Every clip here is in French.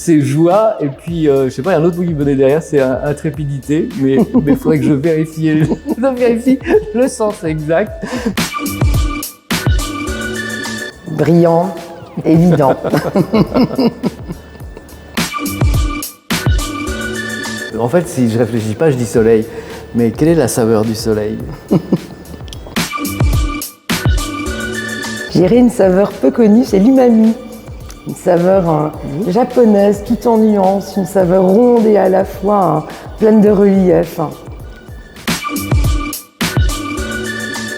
c'est joie, et puis je sais pas, il y a un autre mot qui venait derrière, c'est intrépidité, mais il faudrait que je vérifie le sens exact. Brillant, évident. En fait, si je réfléchis pas, je dis soleil. Mais quelle est la saveur du soleil? Je dirais une saveur peu connue, c'est l'umami. Une saveur japonaise, tout en nuances, une saveur ronde et à la fois pleine de relief.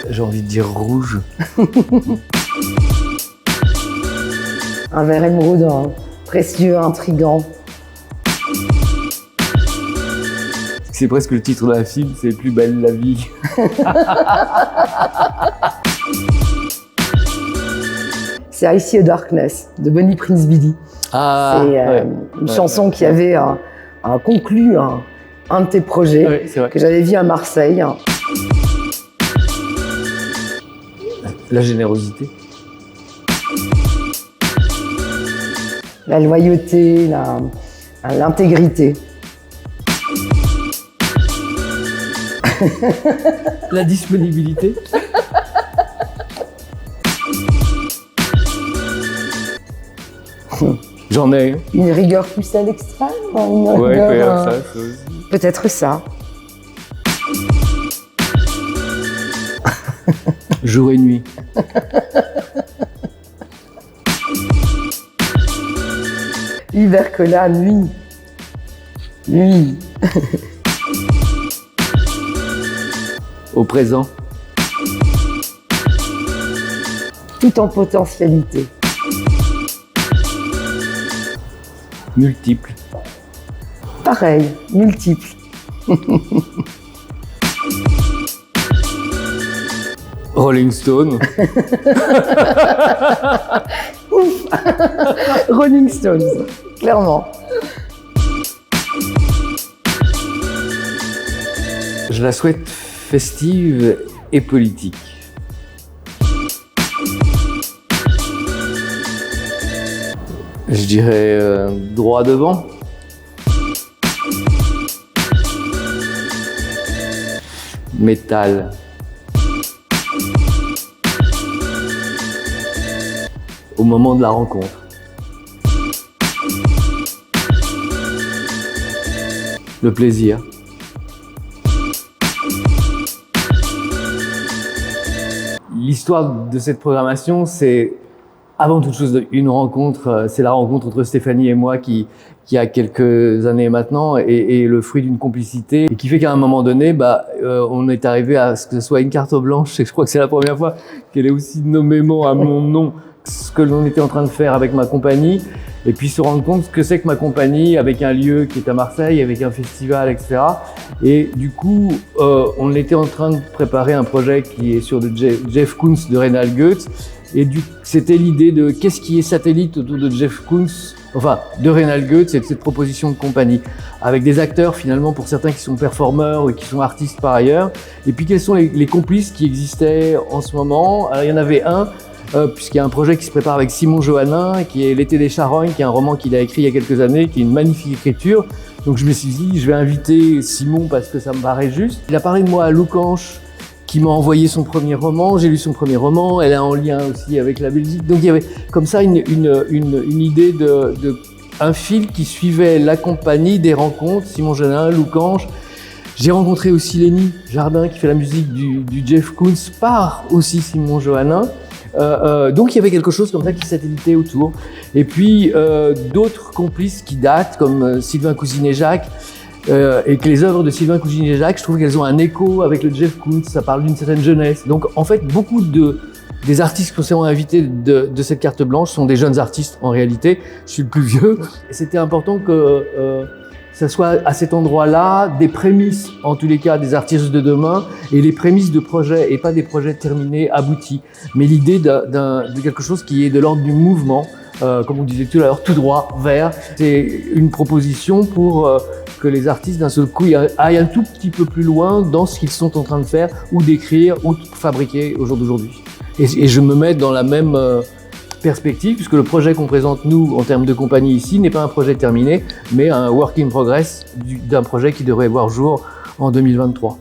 J'ai envie de dire rouge. Un vert émeraude précieux, intriguant. C'est presque le titre d'un film, c'est Plus belle la vie. C'est I See a Darkness de Bonnie Prince Billy. Ah, c'est une chanson qui avait conclu un de tes projets que j'avais vu à Marseille. La générosité. La loyauté, l'intégrité. La disponibilité. J'en ai. Une rigueur poussée à l'extrême. Peut-être ça. Jour et nuit. Hypercola, nuit. Nuit. Au présent. Tout en potentialité. Multiple. Pareil, multiple. Rolling Stone. Ouf. Rolling Stones, clairement. Je la souhaite festive et politique. Je dirais droit devant. Métal. Au moment de la rencontre. Le plaisir. L'histoire de cette programmation, c'est avant toute chose une rencontre. C'est la rencontre entre Stéphanie et moi qui a quelques années maintenant et le fruit d'une complicité et qui fait qu'à un moment donné, on est arrivé à ce que ce soit une carte blanche. Et je crois que c'est la première fois qu'elle est aussi nommément à mon nom ce que l'on était en train de faire avec ma compagnie. Et puis se rendre compte ce que c'est que ma compagnie avec un lieu qui est à Marseille, avec un festival, etc. Et du coup, on était en train de préparer un projet qui est sur le Jeff Koons de Reynald Goetz. Et c'était l'idée de qu'est-ce qui est satellite autour de Jeff Koons, enfin de Reynald Goetz et de cette proposition de compagnie. Avec des acteurs finalement pour certains qui sont performeurs ou qui sont artistes par ailleurs. Et puis quels sont les complices qui existaient en ce moment. Alors il y en avait un, puisqu'il y a un projet qui se prépare avec Simon Johannin, qui est L'été des charognes, qui est un roman qu'il a écrit il y a quelques années, qui est une magnifique écriture. Donc je me suis dit, je vais inviter Simon parce que ça me paraît juste. Il a parlé de moi à Loucange, qui m'a envoyé son premier roman. J'ai lu son premier roman. Elle est en lien aussi avec la Belgique. Donc il y avait comme ça une idée un fil qui suivait la compagnie, des rencontres. Simon Johannin, Loucange. J'ai rencontré aussi Lénie Jardin qui fait la musique du Jeff Koons par aussi Simon Johannin. Donc il y avait quelque chose comme ça qui satellitait autour. Et puis d'autres complices qui datent comme Sylvain Cousinet-Jacques et que les œuvres de Sylvain Cousinet-Jacques, je trouve qu'elles ont un écho avec le Jeff Koons, ça parle d'une certaine jeunesse. Donc en fait beaucoup des artistes que nous avons invités de cette carte blanche sont des jeunes artistes en réalité. Je suis le plus vieux. Et c'était important que ça soit à cet endroit-là des prémices, en tous les cas, des artistes de demain et les prémices de projets et pas des projets terminés, aboutis. Mais l'idée de quelque chose qui est de l'ordre du mouvement, comme on disait tout à l'heure, tout droit, vers. C'est une proposition pour que les artistes d'un seul coup aillent un tout petit peu plus loin dans ce qu'ils sont en train de faire ou d'écrire ou de fabriquer au jour d'aujourd'hui. Et je me mets dans la même perspective, puisque le projet qu'on présente nous en termes de compagnie ici n'est pas un projet terminé, mais un work in progress d'un projet qui devrait voir jour en 2023.